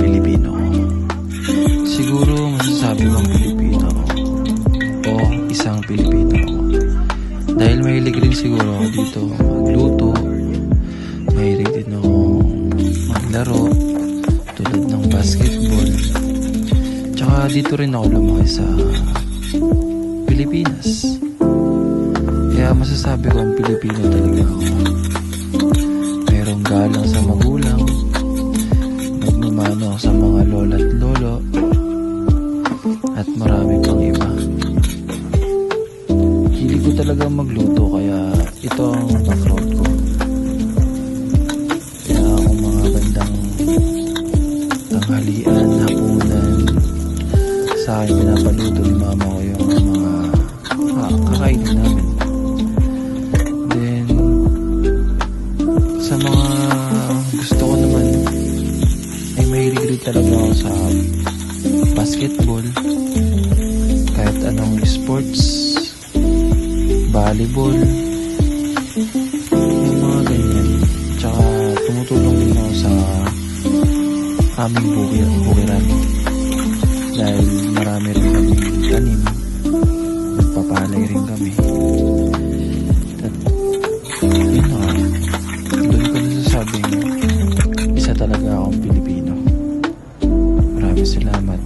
Pilipino ako. Siguro masasabi kong Pilipino ako. O isang Pilipino ako. Dahil mahilig rin siguro ako dito magluto. Mahilig din ako maglaro. Tulad ng basketball. Tsaka dito rin ako lumaki sa Pilipinas. Kaya masasabi ko ang Pilipino talaga ako. Merong galang sa magulang, nagmamano sa mga lola at lolo, at marami pang iba. Hilig ko talaga magluto, kaya ito ang background ko. Kaya akong mga bandang tanghalian, hapunan, sa akin pinapaluto ni mama ko yung mga kakainin namin. Then sa mga gusto ko naman ay mahilig rin talaga ako sa basketball, kahit anong sports, volleyball, yung mga ganyan. Tsaka tumutulong din ako sa aming bukiran dahil marami rin kami tanim, nagpapalay rin kami. At yun na, doon ko nasasabing isa talaga akong Pilipino. Maraming salamat.